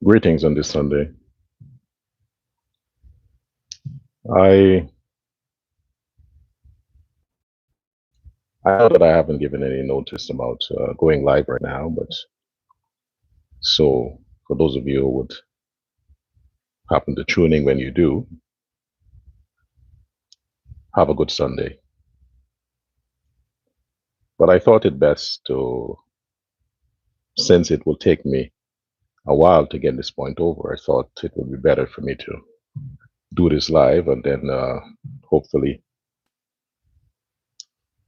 Greetings on this Sunday. I I know that I haven't given any notice about going live right now, but so for those of you who would happen to tune in when you do, have a good Sunday. But I thought it best to, since it will take me a while to get this point over, I thought it would be better for me to do this live, and then hopefully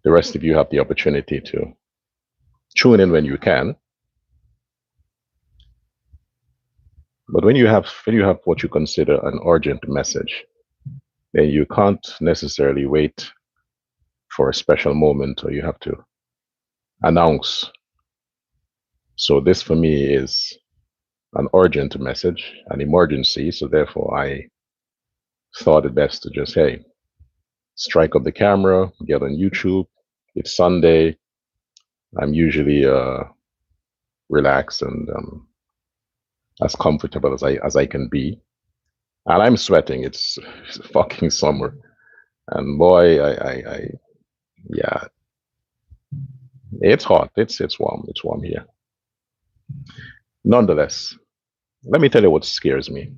the rest of you have the opportunity to tune in when you can. But when you have what you consider an urgent message, then you can't necessarily wait for a special moment, or you have to announce. So this for me is an urgent message, an emergency. So therefore I thought it best to just, hey, strike up the camera, get on YouTube. It's Sunday. I'm usually relaxed and as comfortable as I can be. And I'm sweating. It's fucking summer. And boy, yeah, it's hot. It's warm. It's warm here. Nonetheless, let me tell you what scares me.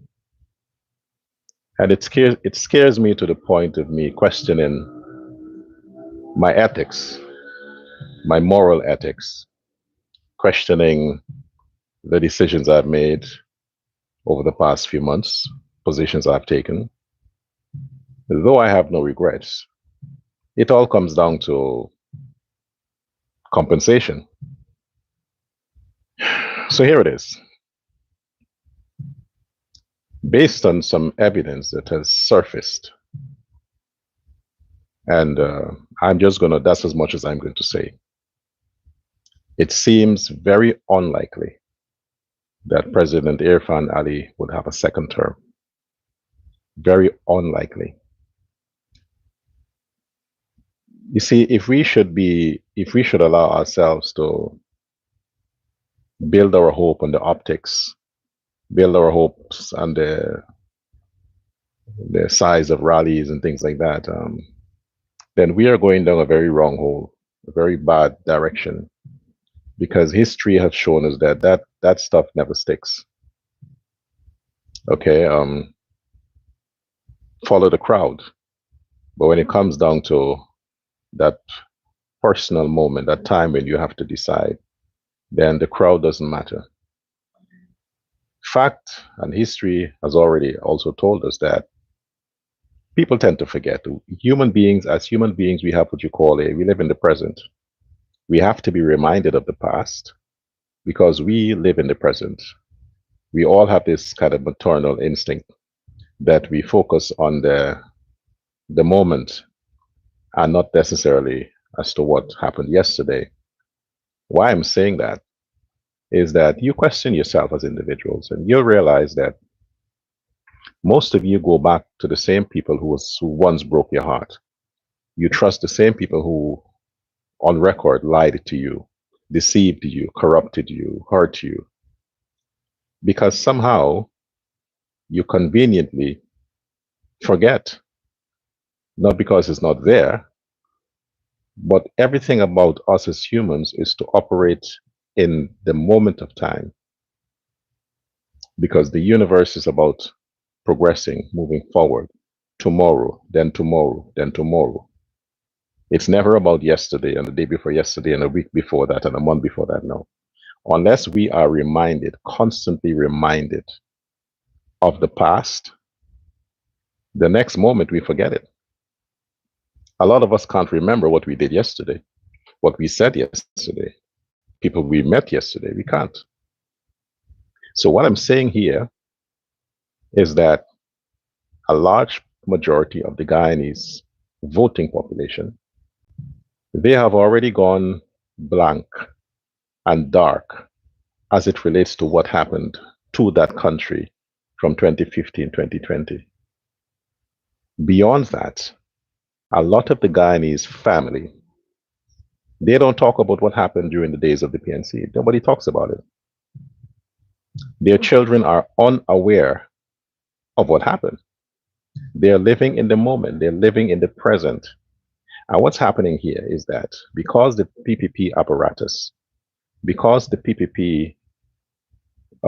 And it scares me to the point of me questioning my ethics, my moral ethics, questioning the decisions I've made over the past few months, positions I've taken. Though I have no regrets, it all comes down to compensation. So here it is. Based on some evidence that has surfaced, and I'm just gonna, that's as much as I'm going to say. It seems very unlikely that President Irfaan Ali would have a second term. Very unlikely. You see, if we should allow ourselves to build our hope on the optics, build our hopes on the size of rallies and things like that, then we are going down a very wrong hole, a very bad direction, because history has shown us that stuff never sticks. Okay, follow the crowd, but when it comes down to that personal moment, that time when you have to decide, then the crowd doesn't matter. Fact and history has already also told us that people tend to forget. Human beings, as human beings, we have what you call we live in the present. We have to be reminded of the past because we live in the present. We all have this kind of maternal instinct that we focus on the moment and not necessarily as to what happened yesterday. Why I'm saying that is that you question yourself as individuals, and you'll realize that most of you go back to the same people who once broke your heart. You trust the same people who, on record, lied to you, deceived you, corrupted you, hurt you, because somehow you conveniently forget, not because it's not there, but everything about us as humans is to operate in the moment of time, because the universe is about progressing, moving forward, tomorrow, then tomorrow, then tomorrow. It's never about yesterday and the day before yesterday and a week before that and a month before that. No, unless we are reminded, constantly reminded of the past, the next moment we forget it. A lot of us can't remember what we did yesterday, what we said yesterday, people we met yesterday. We can't. So what I'm saying here is that a large majority of the Guyanese voting population, they have already gone blank and dark as it relates to what happened to that country from 2015, 2020. Beyond that, a lot of the Guyanese family, they don't talk about what happened during the days of the PNC. Nobody talks about it. Their children are unaware of what happened. They're living in the moment, they're living in the present. And what's happening here is that because the PPP apparatus, because the PPP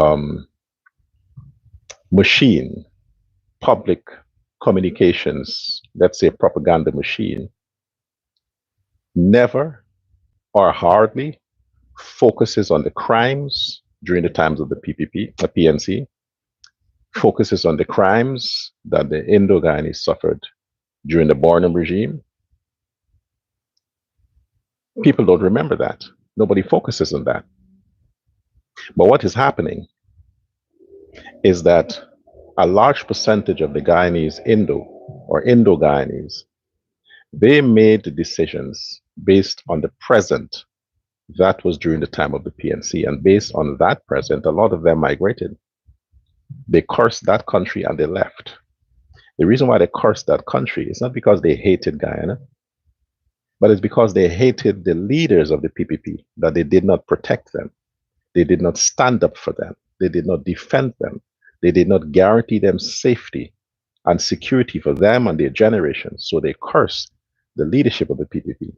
um, machine, public communications, let's say propaganda machine, never or hardly focuses on the crimes during the times of the PPP, the PNC, focuses on the crimes that the Indo-Guyanese suffered during the Barnum regime. People don't remember that. Nobody focuses on that. But what is happening is that a large percentage of the Guyanese Indo-Guyanese, they made the decisions based on the present. That was during the time of the PNC. And based on that present, a lot of them migrated. They cursed that country and they left. The reason why they cursed that country is not because they hated Guyana, but it's because they hated the leaders of the PPP, that they did not protect them. They did not stand up for them. They did not defend them. They did not guarantee them safety and security for them and their generations. So they cursed the leadership of the PPP.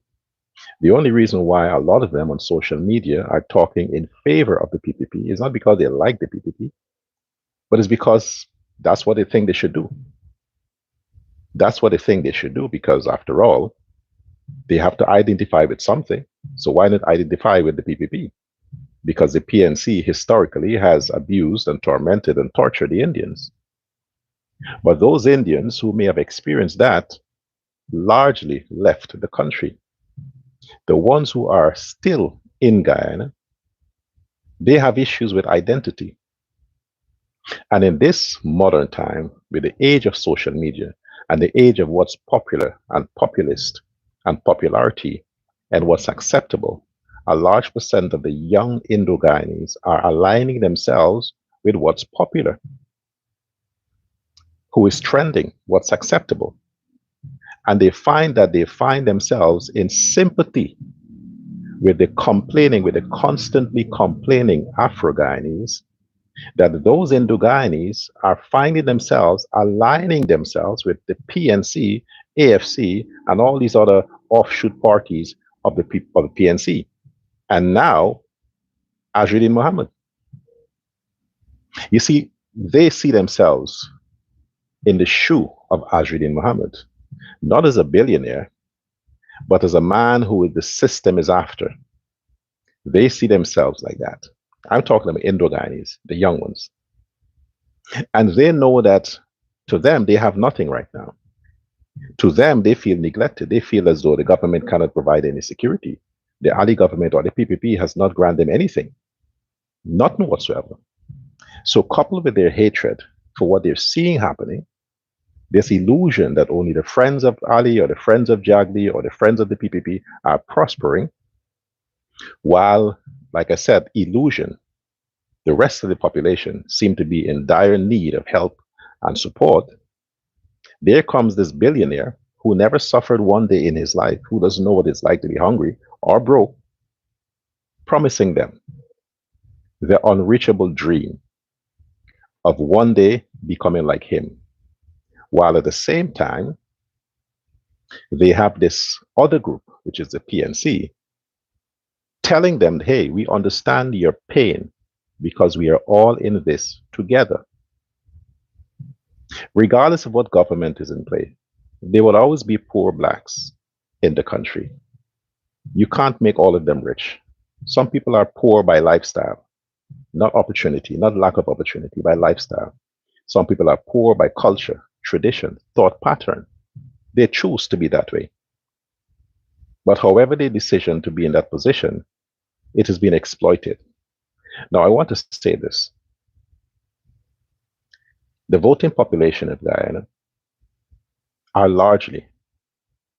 The only reason why a lot of them on social media are talking in favor of the PPP is not because they like the PPP, but it's because that's what they think they should do. That's what they think they should do, because after all, they have to identify with something. So why not identify with the PPP? Because the PNC historically has abused and tormented and tortured the Indians. But those Indians who may have experienced that largely left the country. The ones who are still in Guyana, they have issues with identity. And in this modern time, with the age of social media and the age of what's popular and populist and popularity and what's acceptable, a large percent of the young Indo-Guyanese are aligning themselves with what's popular, who is trending, what's acceptable. And they find themselves in sympathy with the complaining, with the constantly complaining Afro-Guyanese, that those Indo-Guyanese are finding themselves aligning themselves with the PNC, AFC, and all these other offshoot parties of the PNC. And now, Azrain Muhammad. You see, they see themselves in the shoe of Azrain Muhammad, not as a billionaire, but as a man who the system is after. They see themselves like that. I'm talking about Indo-Guyanese, the young ones. And they know that to them, they have nothing right now. To them, they feel neglected. They feel as though the government cannot provide any security. The Ali government or the PPP has not granted them anything, nothing whatsoever. So coupled with their hatred for what they're seeing happening, this illusion that only the friends of Ali or the friends of Jagli or the friends of the PPP are prospering, while, like I said, illusion, the rest of the population seem to be in dire need of help and support. There comes this billionaire who never suffered one day in his life, who doesn't know what it's like to be hungry or broke, promising them the unreachable dream of one day becoming like him. While at the same time, they have this other group, which is the PNC, telling them, hey, we understand your pain because we are all in this together. Regardless of what government is in play, there will always be poor blacks in the country. You can't make all of them rich. Some people are poor by lifestyle, not opportunity, not lack of opportunity, by lifestyle. Some people are poor by culture, tradition, thought pattern. They choose to be that way. But however they decision to be in that position, it has been exploited. Now, I want to say this. The voting population of Guyana are largely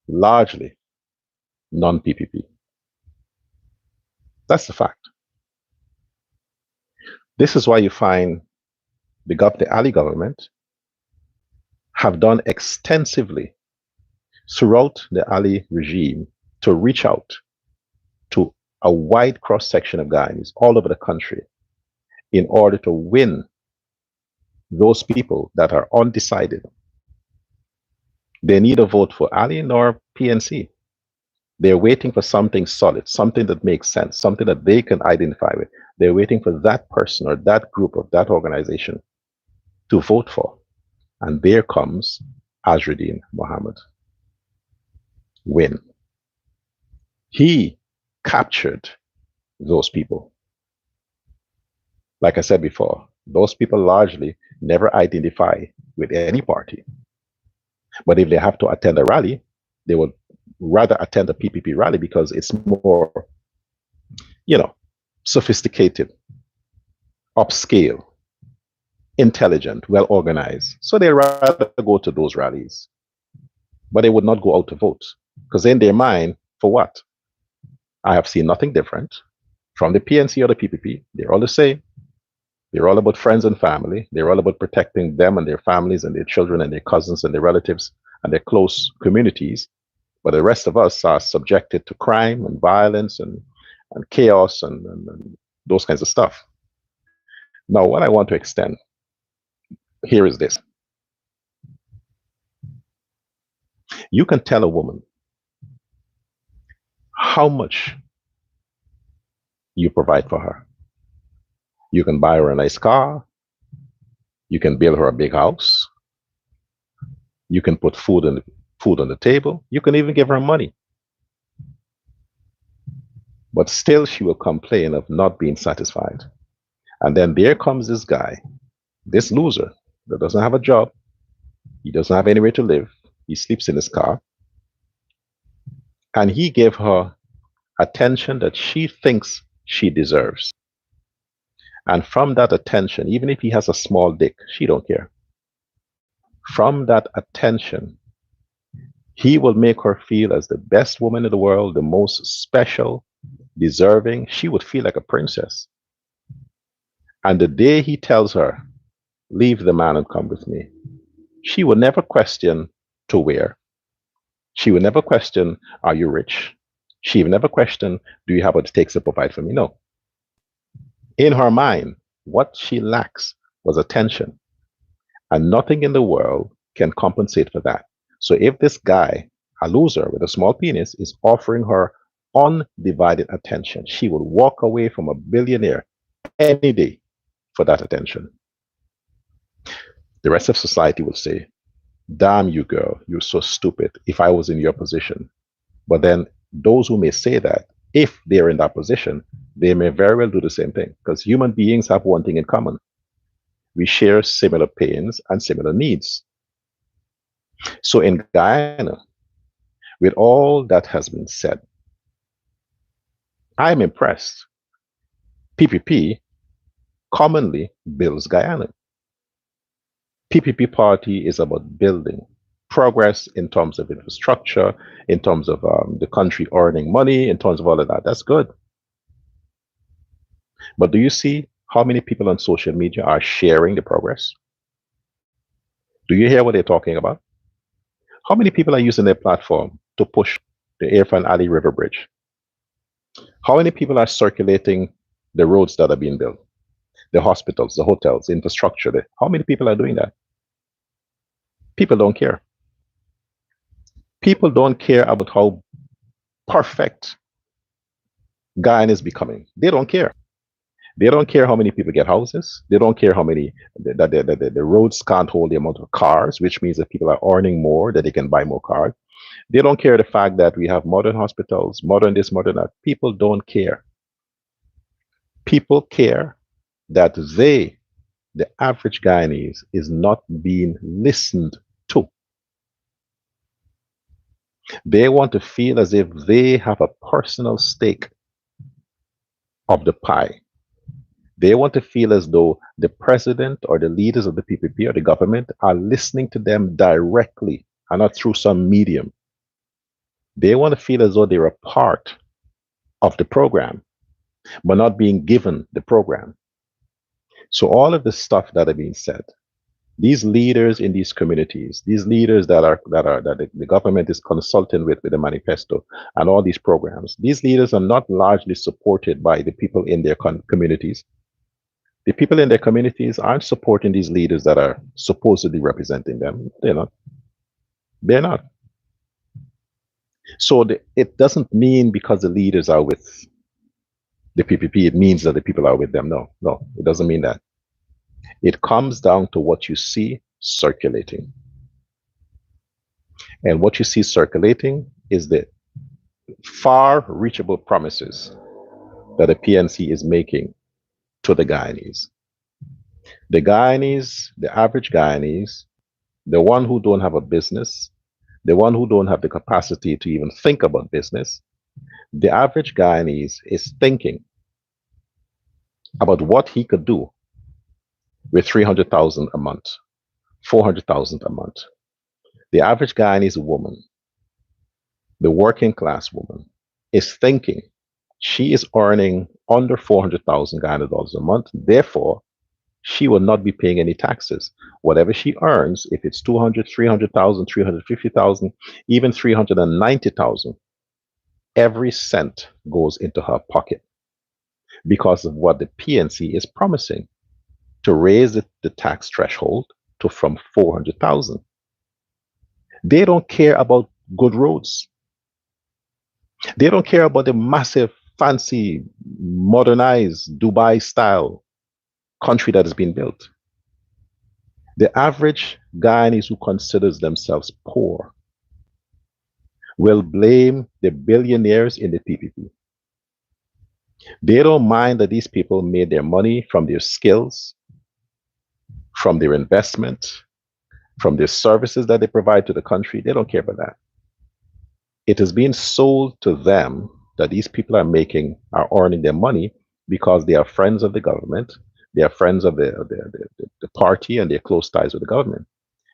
non-PPP. That's the fact. This is why you find the Ali government have done extensively throughout the Ali regime to reach out to a wide cross-section of Guyanese all over the country in order to win those people that are undecided. They need a vote for Ali nor PNC. They're waiting for something solid, something that makes sense, something that they can identify with. They're waiting for that person or that group or that organization to vote for. And there comes Azrain Muhammad. Win. He captured those people. Like I said before, those people largely never identify with any party. But if they have to attend a rally, they would rather attend a PPP rally because it's more, sophisticated, upscale, intelligent, well organized. So they rather go to those rallies. But they would not go out to vote because in their mind, for what? I have seen nothing different from the PNC or the PPP. They're all the same. They're all about friends and family. They're all about protecting them and their families and their children and their cousins and their relatives and their close communities. But the rest of us are subjected to crime and violence and chaos and those kinds of stuff. Now, what I want to extend here is this. You can tell a woman how much you provide for her. You can buy her a nice car. You can build her a big house. You can put food on the table. You can even give her money. But still she will complain of not being satisfied. And then there comes this guy, this loser that doesn't have a job. He doesn't have anywhere to live. He sleeps in his car. And he gave her attention that she thinks she deserves. And from that attention, even if he has a small dick, she don't care. From that attention, he will make her feel as the best woman in the world, the most special, deserving. She would feel like a princess. And the day he tells her, leave the man and come with me, she will never question to where. She will never question, are you rich? She will never question, do you have what it takes to provide for me? No. In her mind, what she lacks was attention. And nothing in the world can compensate for that. So if this guy, a loser with a small penis, is offering her undivided attention, she will walk away from a billionaire any day for that attention. The rest of society will say, damn you, girl, you're so stupid if I was in your position. But then those who may say that, if they're in that position, they may very well do the same thing, because human beings have one thing in common. We share similar pains and similar needs. So in Guyana, with all that has been said, I'm impressed. PPP commonly builds Guyana. PPP party is about building progress in terms of infrastructure, in terms of the country earning money, in terms of all of that. That's good. But do you see how many people on social media are sharing the progress? Do you hear what they're talking about? How many people are using their platform to push the Irfaan Ali River Bridge? How many people are circulating the roads that are being built? The hospitals, the hotels, the infrastructure. How many people are doing that? People don't care. People don't care about how perfect Guyana is becoming. They don't care. They don't care how many people get houses. They don't care how many, that the roads can't hold the amount of cars, which means that people are earning more, that they can buy more cars. They don't care the fact that we have modern hospitals, modern this, modern that. People don't care. People care that they, the average Guyanese, is not being listened to. They want to feel as if they have a personal stake of the pie. They want to feel as though the president or the leaders of the PPP or the government are listening to them directly and not through some medium. They want to feel as though they're a part of the program, but not being given the program. So all of the stuff that are being said, these leaders in these communities, these leaders that the government is consulting with the manifesto and all these programs, these leaders are not largely supported by the people in their communities. The people in their communities aren't supporting these leaders that are supposedly representing them. They're not. They're not. So it doesn't mean because the leaders are with the PPP, it means that the people are with them. No, no, it doesn't mean that. It comes down to what you see circulating. And what you see circulating is the far reachable promises that the PNC is making to the Guyanese. The Guyanese, the average Guyanese, the one who don't have a business, the one who don't have the capacity to even think about business, the average Guyanese is thinking about what he could do with 300,000 a month, 400,000 a month. The average Guyanese woman, the working class woman, is thinking she is earning under 400,000 Guyana dollars a month. Therefore, she will not be paying any taxes. Whatever she earns, if it's 200, 300,000, 350,000, even 390,000, every cent goes into her pocket because of what the PNC is promising to raise the tax threshold to from 400,000. They don't care about good roads. They don't care about the massive, fancy, modernized Dubai style country that has been built. The average Guyanese who considers themselves poor will blame the billionaires in the PPP. They don't mind that these people made their money from their skills, from their investment, from their services that they provide to the country. They don't care about that. It is being sold to them that these people are earning their money because they are friends of the government, they are friends of the party, and they're close ties with the government.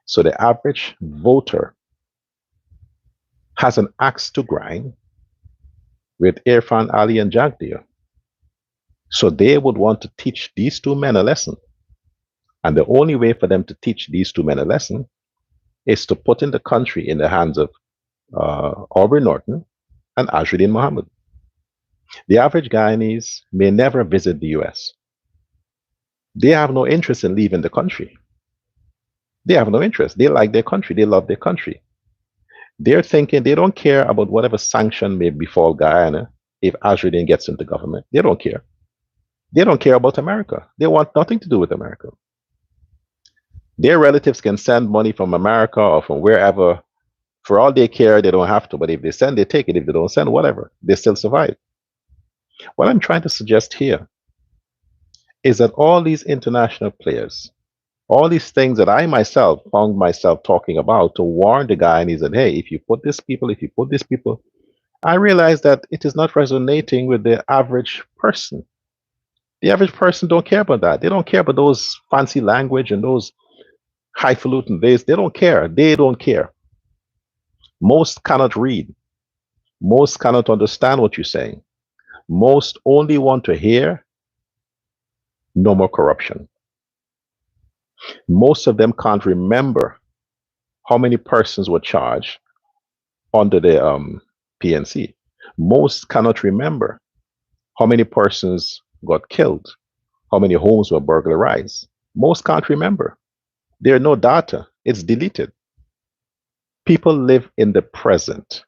So the average voter has an axe to grind with Irfaan Ali and Jagdeo. So they would want to teach these two men a lesson. And the only way for them to teach these two men a lesson is to put in the country in the hands of Aubrey Norton and Azrain Muhammad. The average Guyanese may never visit the US. They have no interest in leaving the country. They have no interest. They like their country. They love their country. They're thinking they don't care about whatever sanction may befall Guyana if Azrain gets into government. They don't care. They don't care about America. They want nothing to do with America. Their relatives can send money from America or from wherever. For all they care, they don't have to. But if they send, they take it. If they don't send, whatever. They still survive. What I'm trying to suggest here is that all these international players, all these things that I myself found myself talking about to warn the Guyanese that, hey, if you put these people, I realize that it is not resonating with the average person. The average person don't care about that. They don't care about those fancy language and those highfalutin days. They don't care. They don't care. Most cannot read. Most cannot understand what you're saying. Most only want to hear no more corruption. Most of them can't remember how many persons were charged under the PNC. Most cannot remember how many persons got killed, how many homes were burglarized. Most can't remember. There are no data. It's deleted. People live in the present.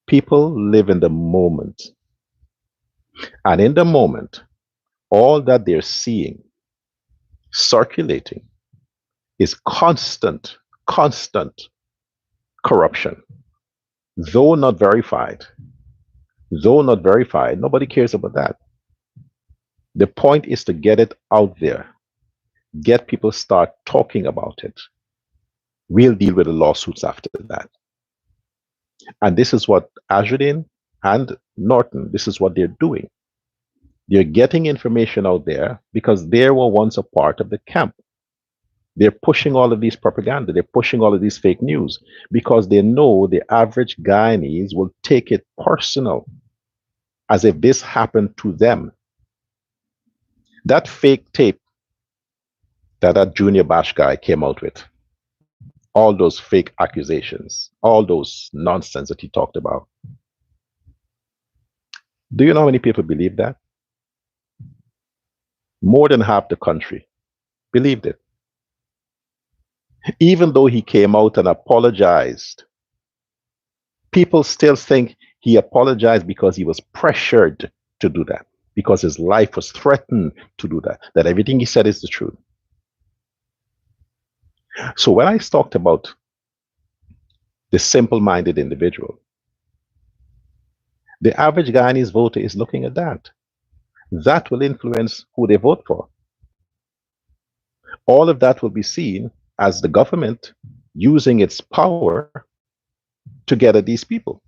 People live in the moment. And in the moment, all that they're seeing circulating is constant corruption. Though not verified, nobody cares about that. The point is to get it out there, get people start talking about it. We'll deal with the lawsuits after that. And this is what Azrain and Norton, this is what they're doing. They're getting information out there because they were once a part of the camp. They're pushing all of these propaganda. They're pushing all of these fake news because they know the average Guyanese will take it personal, as if this happened to them. That fake tape that Junior Bash guy came out with, all those fake accusations, all those nonsense that he talked about. Do you know how many people believe that? More than half the country believed it. Even though he came out and apologized, people still think he apologized because he was pressured to do that, because his life was threatened to do that, that everything he said is the truth. So when I talked about the simple-minded individual, the average Guyanese voter is looking at that. That will influence who they vote for. All of that will be seen as the government using its power to get at these people.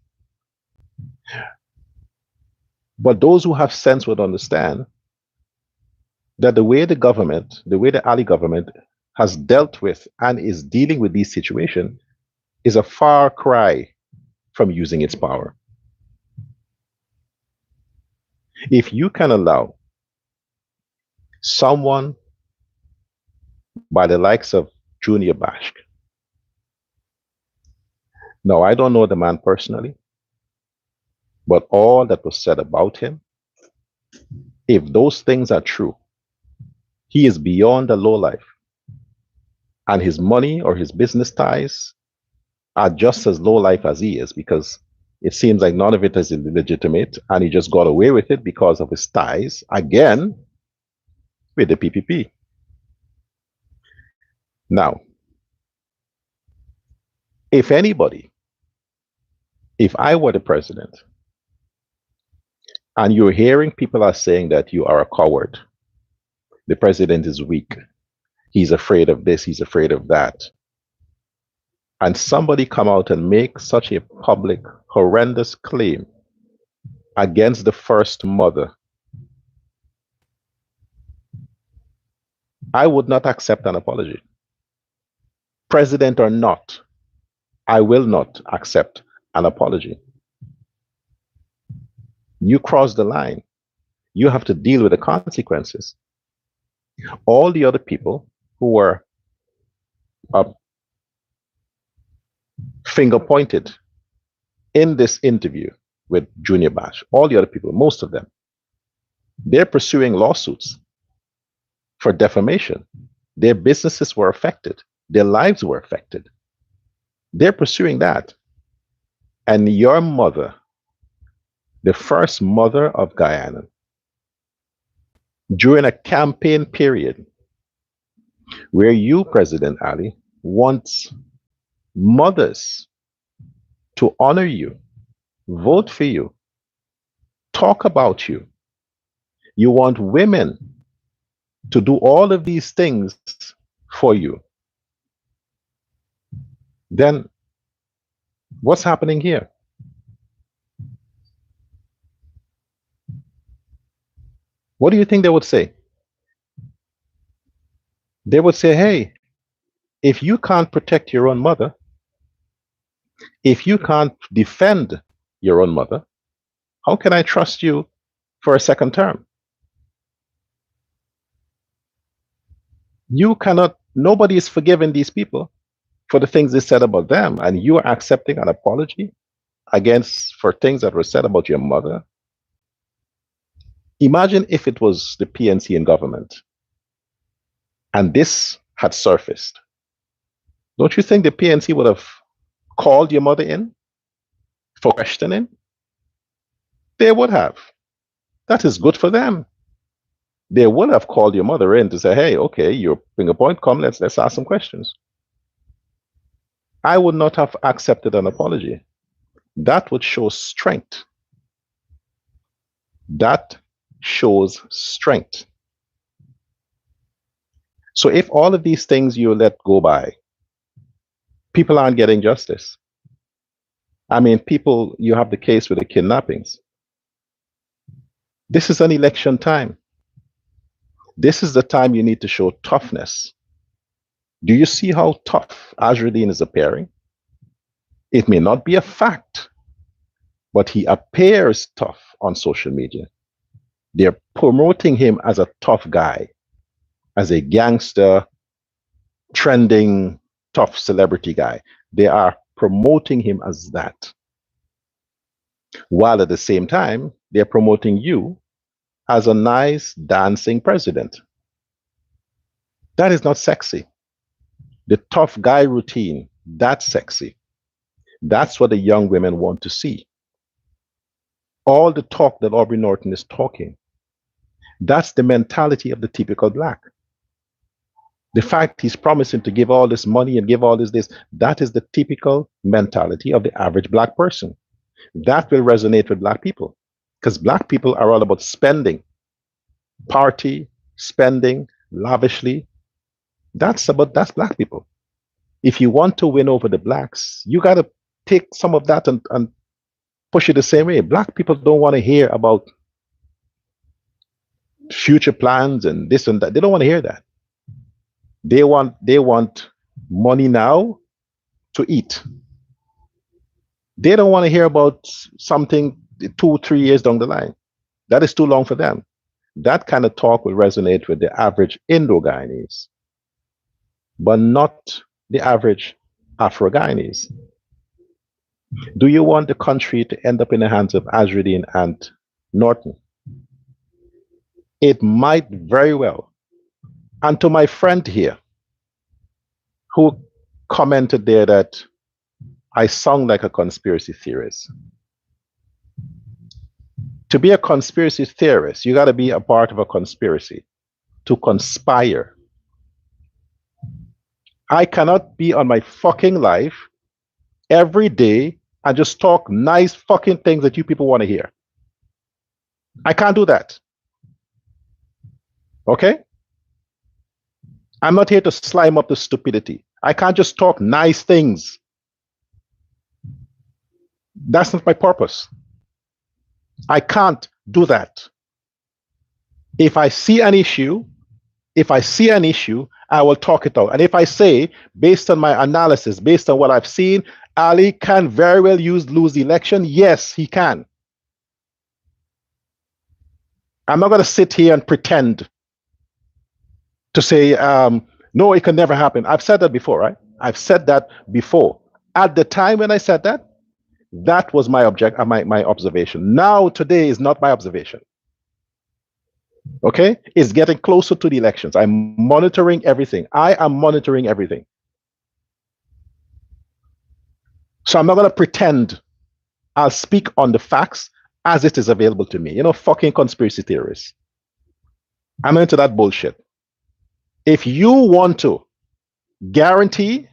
But those who have sense would understand that the way the Ali government has dealt with and is dealing with these situations is a far cry from using its power. If you can allow someone by the likes of Junior Bashk, now I don't know the man personally, but all that was said about him, if those things are true, he is beyond a lowlife, and his money or his business ties are just as low life as he is, because it seems like none of it is illegitimate, and he just got away with it because of his ties, again, with the PPP. Now, if anybody, if I were the president, and you're hearing people are saying that you are a coward, the president is weak, he's afraid of this, he's afraid of that, and somebody come out and make such a public, horrendous claim against the first mother, I would not accept an apology. President or not, I will not accept an apology. You cross the line, you have to deal with the consequences. All the other people who were finger pointed in this interview with Junior Bash, all the other people, most of them, they're pursuing lawsuits for defamation. Their businesses were affected, their lives were affected. They're pursuing that. And your mother, the first mother of Guyana, during a campaign period where you, President Ali, wants mothers to honor you, vote for you, talk about you. You want women to do all of these things for you. Then what's happening here? What do you think they would say? They would say, hey, if you can't protect your own mother, if you can't defend your own mother, how can I trust you for a second term? You cannot, nobody is forgiving these people for the things they said about them, and you are accepting an apology for things that were said about your mother. Imagine if it was the PNC in government and this had surfaced. Don't you think the PNC would have called your mother in for questioning? They would have. That is good for them. They would have called your mother in to say, hey, okay, your finger point, come, let's ask some questions. I would not have accepted an apology. That would show strength. That shows strength. So if all of these things you let go by, people aren't getting justice. I mean, you have the case with the kidnappings. This is an election time. This is the time you need to show toughness. Do you see how tough Azrain is appearing? It may not be a fact, but he appears tough on social media. They're promoting him as a tough guy, as a gangster, trending, tough celebrity guy. They are promoting him as that. While at the same time, they're promoting you as a nice dancing president. That is not sexy. The tough guy routine, that's sexy. That's what the young women want to see. All the talk that Aubrey Norton is talking, that's the mentality of the typical black. The fact he's promising to give all this money and give all this, that is the typical mentality of the average black person. That will resonate with black people because black people are all about spending, party, spending lavishly. That's black people. If you want to win over the blacks, you got to take some of that and push it the same way. Black people don't want to hear about future plans and this and that. They don't want to hear that. They want money now to eat. They don't want to hear about something 2-3 years down the line. That is too long for them. That kind of talk will resonate with the average Indo-Guyanese, but not the average Afro-Guyanese. Do you want the country to end up in the hands of Azrain and Norton? It might very well. And to my friend here, who commented there that I sound like a conspiracy theorist. To be a conspiracy theorist, you got to be a part of a conspiracy, to conspire. I cannot be on my fucking life every day and just talk nice fucking things that you people want to hear. I can't do that. Okay? I'm not here to slime up the stupidity. I can't just talk nice things. That's not my purpose. I can't do that. If I see an issue, I will talk it out. And if I say, based on my analysis, based on what I've seen, Ali can very well lose the election, yes, he can. I'm not going to sit here and pretend to say, no, it can never happen. I've said that before, right? I've said that before. At the time when I said that, that was my observation. Now, today is not my observation. Okay? It's getting closer to the elections. I'm monitoring everything. I am monitoring everything. So I'm not going to pretend. I'll speak on the facts as it is available to me. You know, fucking conspiracy theorists. I'm into that bullshit. If you want to guarantee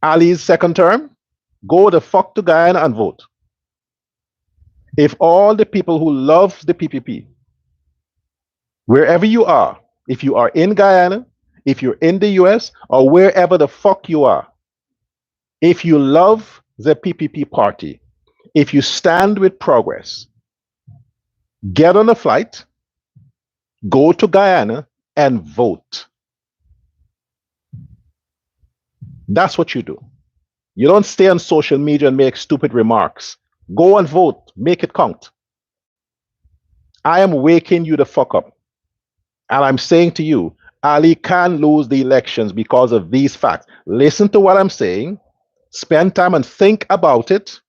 Ali's second term, go the fuck to Guyana and vote. If all the people who love the PPP, wherever you are, if you are in Guyana, if you're in the US, or wherever the fuck you are, if you love the PPP party, if you stand with progress, get on a flight, go to Guyana and vote. That's what you do. You don't stay on social media and make stupid remarks. Go and vote. Make it count. I am waking you the fuck up. And I'm saying to you, Ali can lose the elections because of these facts. Listen to what I'm saying. Spend time and think about it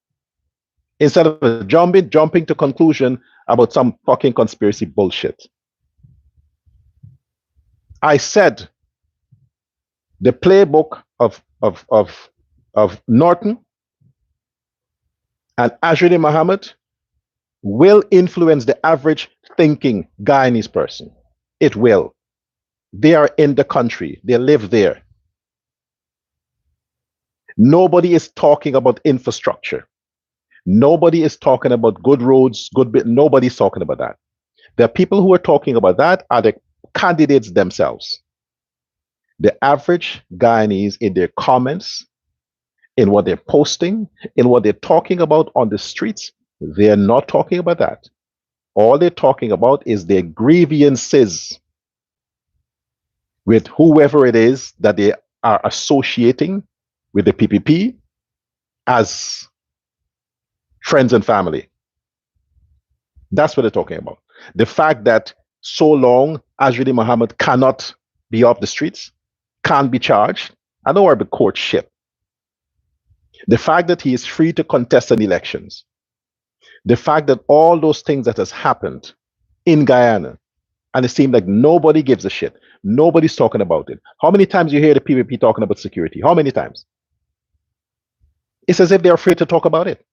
instead of jumping to conclusion about some fucking conspiracy bullshit. I said the playbook of Norton and Azrain Muhammad will influence the average thinking Guyanese person. It will. They are in the country. They live there. Nobody is talking about infrastructure. Nobody is talking about good roads, nobody's talking about that. The people who are talking about that are the candidates themselves. The average Guyanese, in their comments, in what they're posting, in what they're talking about on the streets, they're not talking about that. All they're talking about is their grievances with whoever it is that they are associating with the PPP as friends and family. That's what they're talking about. The fact that so long Azrain Muhammad cannot be off the streets, can't be charged, I don't worry about court shit. The fact that he is free to contest an elections, the fact that all those things that has happened in Guyana, And it seems like nobody gives a shit. Nobody's talking about it. How many times you hear the PPP talking about security? How many times? It's as if they're afraid to talk about it.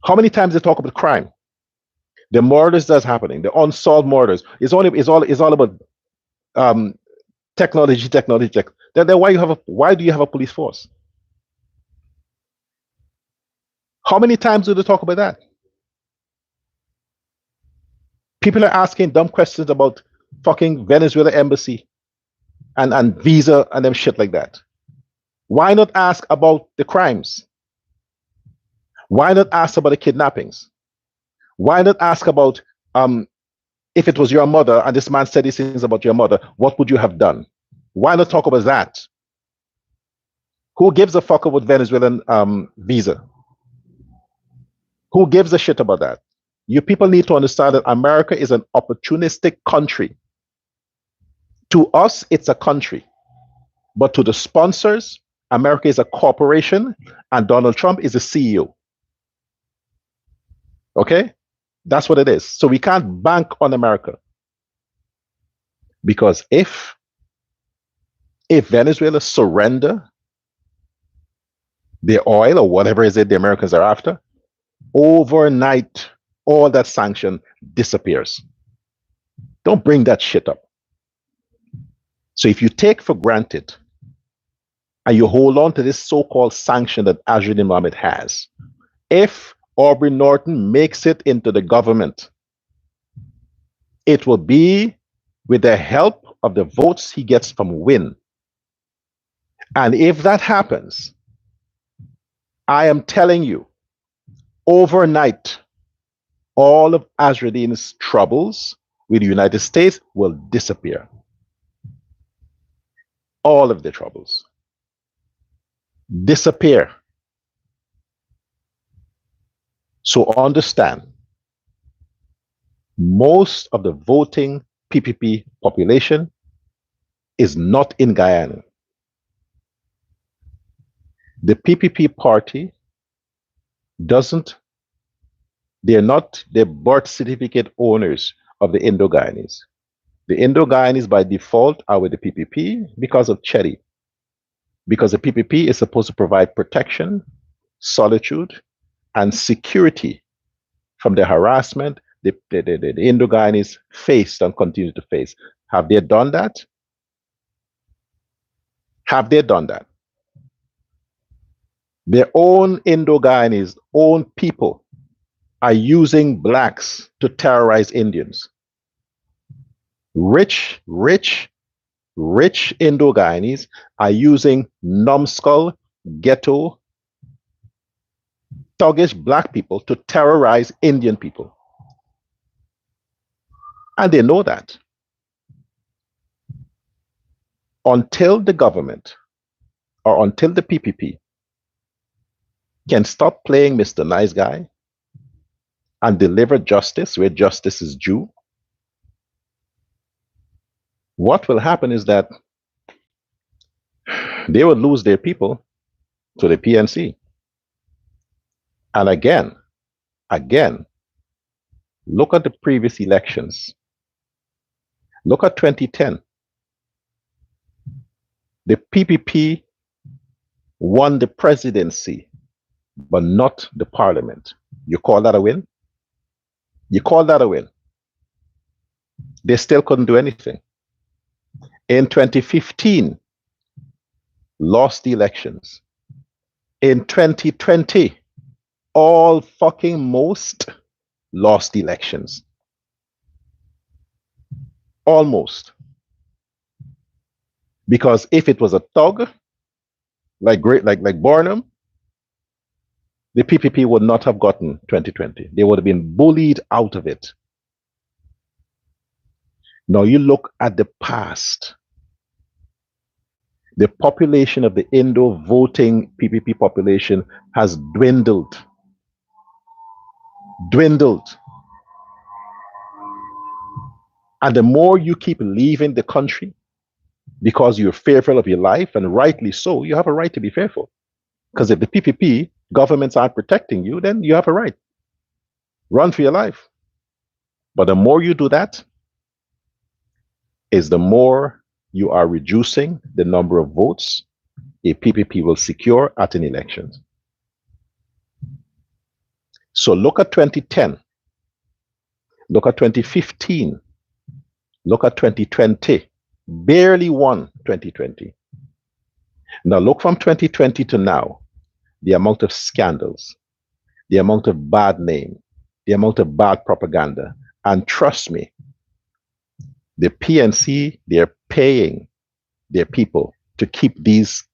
How many times they talk about crime? The murders that's happening, the unsolved murders. It's all about technology. Then why do you have a police force? How many times do they talk about that? People are asking dumb questions about fucking Venezuela embassy and visa and them shit like that. Why not ask about the crimes? Why not ask about the kidnappings? Why not ask about if it was your mother and this man said these things about your mother, what would you have done? Why not talk about that? Who gives a fuck about Venezuelan visa? Who gives a shit about that? You people need to understand that America is an opportunistic country. To us, it's a country. But to the sponsors, America is a corporation and Donald Trump is the CEO. Okay? That's what it is. So we can't bank on America. Because if Venezuela surrender their oil or whatever is it the Americans are after, overnight, all that sanction disappears. Don't bring that shit up. So if you take for granted and you hold on to this so-called sanction that Azrain Muhammad has, if Aubrey Norton makes it into the government, it will be with the help of the votes he gets from Win. And if that happens, I am telling you, overnight, all of Azrain's troubles with the United States will disappear. All of the troubles disappear. So understand, most of the voting PPP population is not in Guyana. The PPP party they're not the birth certificate owners of the Indo-Guyanese. The Indo-Guyanese by default are with the PPP because of Chetty. Because the PPP is supposed to provide protection, solitude, and security from the harassment the Indo-Guyanese faced and continue to face. Have they done that? Have they done that? Their own Indo-Guyanese, own people, are using blacks to terrorize Indians. Rich Indo-Guyanese are using numbskull, ghetto, thuggish black people to terrorize Indian people. And they know that. Until the government or until the PPP can stop playing Mr. Nice Guy and deliver justice where justice is due, what will happen is that they will lose their people to the PNC. And again, look at the previous elections. Look at 2010. The PPP won the presidency, but not the parliament. You call that a win? You call that a win? They still couldn't do anything. In 2015, lost the elections. In 2020, most lost elections. Almost. Because if it was a thug, like Barnum, the PPP would not have gotten 2020. They would have been bullied out of it. Now you look at the past. The population of the Indo voting PPP population has dwindled. And the more you keep leaving the country because you're fearful of your life, and rightly so, you have a right to be fearful. Because if the PPP governments aren't protecting you, then you have a right. Run for your life. But the more you do that, is the more you are reducing the number of votes a PPP will secure at an election. So look at 2010, look at 2015, look at 2020, barely won 2020. Now look from 2020 to now, the amount of scandals, the amount of bad name, the amount of bad propaganda. And trust me, the PNC, they're paying their people to keep these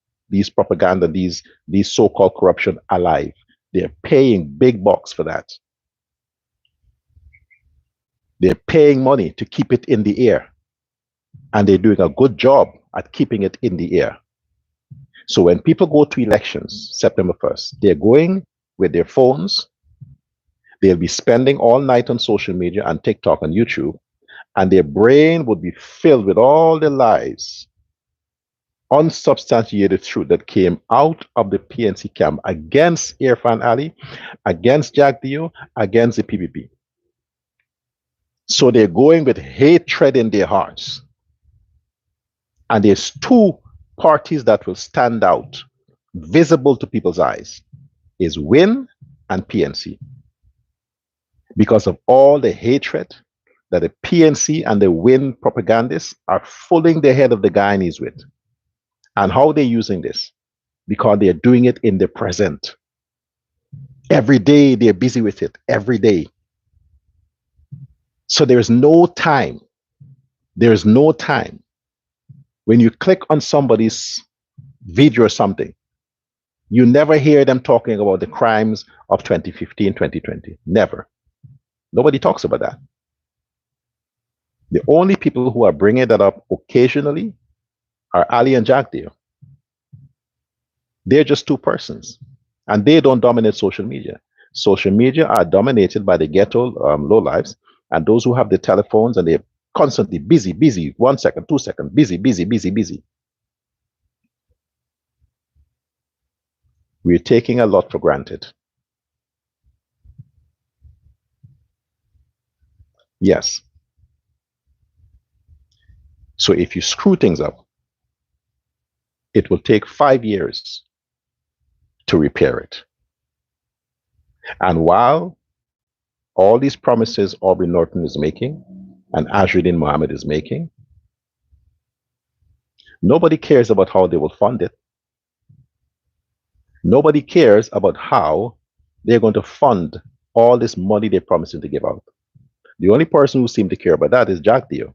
propaganda, these so-called corruption alive. They're paying big bucks for that. They're paying money to keep it in the air. And they're doing a good job at keeping it in the air. So when people go to elections, September 1st, they're going with their phones. They'll be spending all night on social media and TikTok and YouTube, and their brain would be filled with all the lies, unsubstantiated truth that came out of the PNC camp against Irfaan Ali, against Jack Dio, against the PPP. So they're going with hatred in their hearts. And there's two parties that will stand out, visible to people's eyes, is WIN and PNC. Because of all the hatred that the PNC and the WIN propagandists are fooling the head of the Guyanese with. And how they're using this? Because they're doing it in the present. Every day they're busy with it, every day. So there's no time. There's no time. When you click on somebody's video or something, you never hear them talking about the crimes of 2015, 2020. Never. Nobody talks about that. The only people who are bringing that up occasionally are Ali and Jack Dio. They're just two persons, and they don't dominate social media. Social media are dominated by the ghetto lowlifes and those who have the telephones, and they're constantly busy, 1 second, 2 seconds, busy. We're taking a lot for granted. Yes. So if you screw things up, it will take 5 years to repair it. And while all these promises Aubrey Norton is making and Azrain Muhammad is making, nobody cares about how they will fund it. Nobody cares about how they're going to fund all this money they're promising to give out. The only person who seems to care about that is Jack Dio.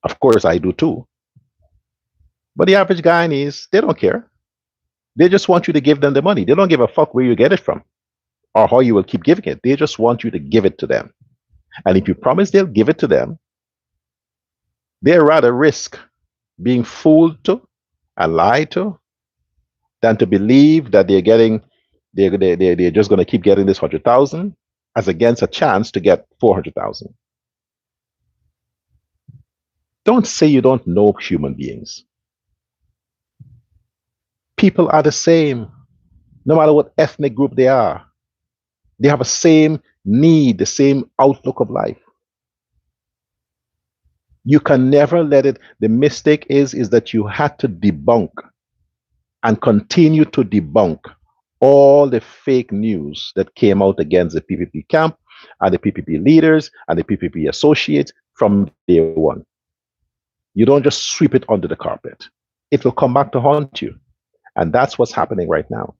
Of course, I do too. But the average Guyanese, they don't care. They just want you to give them the money. They don't give a fuck where you get it from or how you will keep giving it. They just want you to give it to them. And if you promise they'll give it to them, they'd rather risk being fooled to and lied to than to believe that they're just going to keep getting this 100,000 as against a chance to get 400,000. Don't say you don't know human beings. People are the same, no matter what ethnic group they are. They have the same need, the same outlook of life. You can never let it. The mistake is that you had to debunk and continue to debunk all the fake news that came out against the PPP camp and the PPP leaders and the PPP associates from day one. You don't just sweep it under the carpet. It will come back to haunt you. And that's what's happening right now.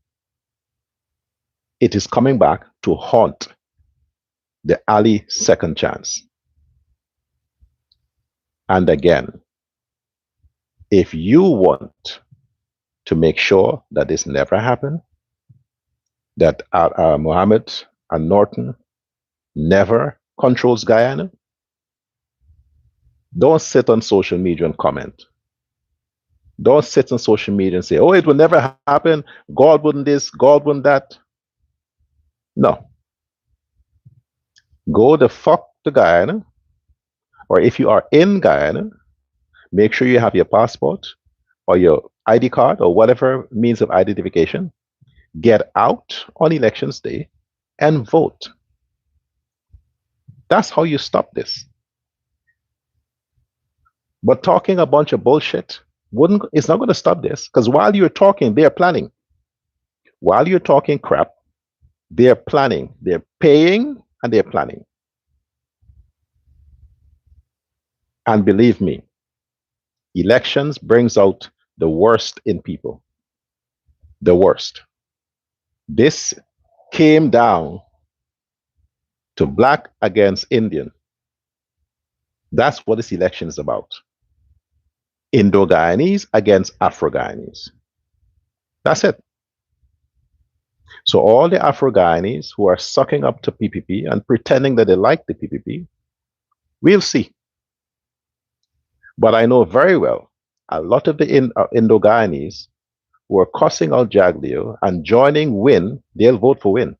It is coming back to haunt the Ali second chance. And again, if you want to make sure that this never happened, that Muhammad and Norton never controls Guyana, don't sit on social media and comment. Don't sit on social media and say, oh, it will never happen. God wouldn't this, God wouldn't that. No. Go the fuck to Guyana, or if you are in Guyana, make sure you have your passport or your ID card or whatever means of identification. Get out on elections day and vote. That's how you stop this. But talking a bunch of bullshit wouldn't it's not going to stop this, because while you're talking, they're planning. While you're talking crap, they're planning. They're paying and they're planning. And believe me, elections brings out the worst in people. The worst. This came down to black against Indian. That's what this election is about. Indo-Guyanese against Afro-Guyanese. That's it. So all the Afro-Guyanese who are sucking up to PPP and pretending that they like the PPP, we'll see. But I know very well a lot of the Indo-Guyanese who are cussing out Jaglio and joining Win, they'll vote for Win.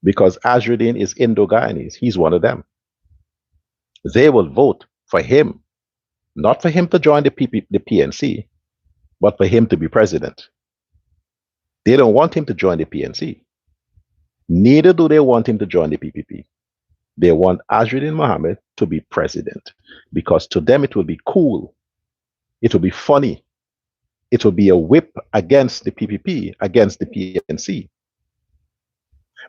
Because Azrain is Indo-Guyanese. He's one of them. They will vote for him, not for him to join the PNC, but for him to be president. They don't want him to join the PNC. Neither do they want him to join the PPP. They want Azrain Muhammad to be president, because to them it will be cool. It will be funny. It will be a whip against the PPP, against the PNC.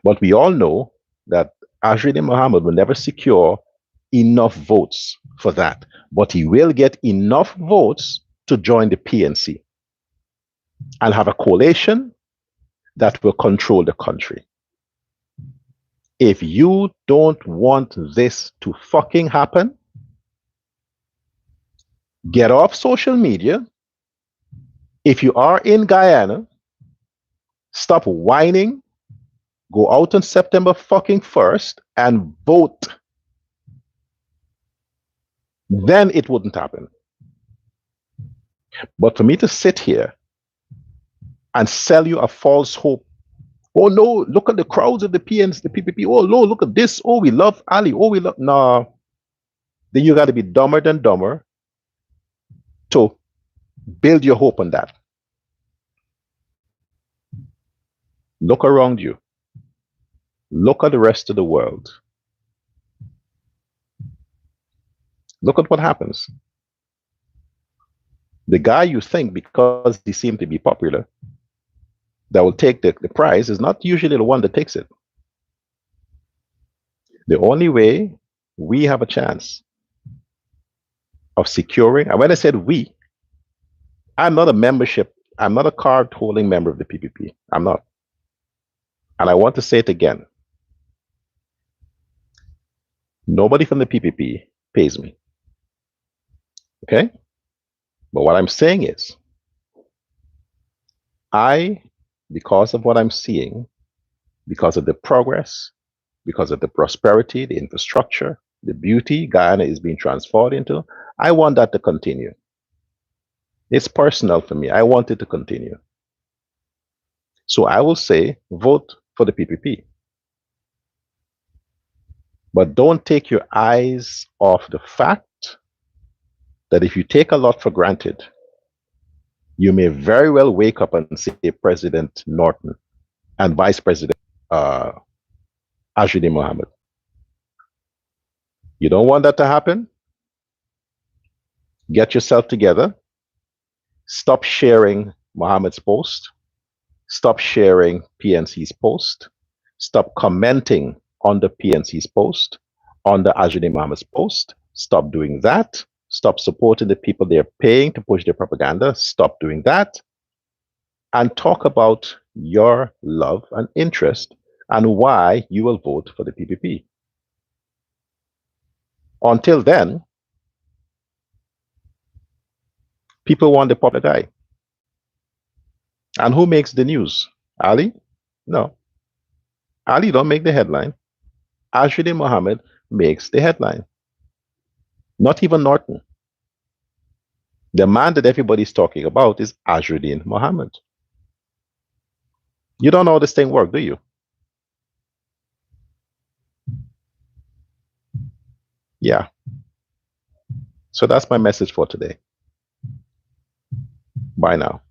But we all know that Azrain Muhammad will never secure enough votes for that. But he will get enough votes to join the PNC and have a coalition that will control the country. If you don't want this to fucking happen, get off social media. If you are in Guyana, stop whining. Go out on September fucking 1st and vote. Then it wouldn't happen. But for me to sit here and sell you a false hope, oh no, look at the crowds of the PNs, the PPP, oh no, look at this, oh we love Ali, oh we love, no. Then you got to be dumber than dumber to build your hope on that. Look around you. Look at the rest of the world. Look at what happens. The guy you think, because he seemed to be popular, that will take the prize is not usually the one that takes it. The only way we have a chance of securing, and when I said we, I'm not a card holding member of the PPP. I'm not. And I want to say it again. Nobody from the PPP pays me. Okay? But what I'm saying is, because of what I'm seeing, because of the progress, because of the prosperity, the infrastructure, the beauty Guyana is being transformed into, I want that to continue. It's personal for me. I want it to continue. So I will say, vote for the PPP. But don't take your eyes off the fact that if you take a lot for granted, you may very well wake up and say President Norton and Vice President Azrain Muhammad. You don't want that to happen? Get yourself together. Stop sharing Muhammad's post. Stop sharing PNC's post. Stop commenting on the PNC's post, on the Azrain Muhammad's post. Stop doing that. Stop supporting the people they're paying to push their propaganda. Stop doing that. And talk about your love and interest and why you will vote for the PPP. Until then, people want the popular guy. And who makes the news? Ali? No. Ali don't make the headline. Azrain Muhammad makes the headline. Not even Norton. The man that everybody's talking about is Azrain Muhammad. You don't know how this thing works, do you? Yeah. So that's my message for today. Bye now.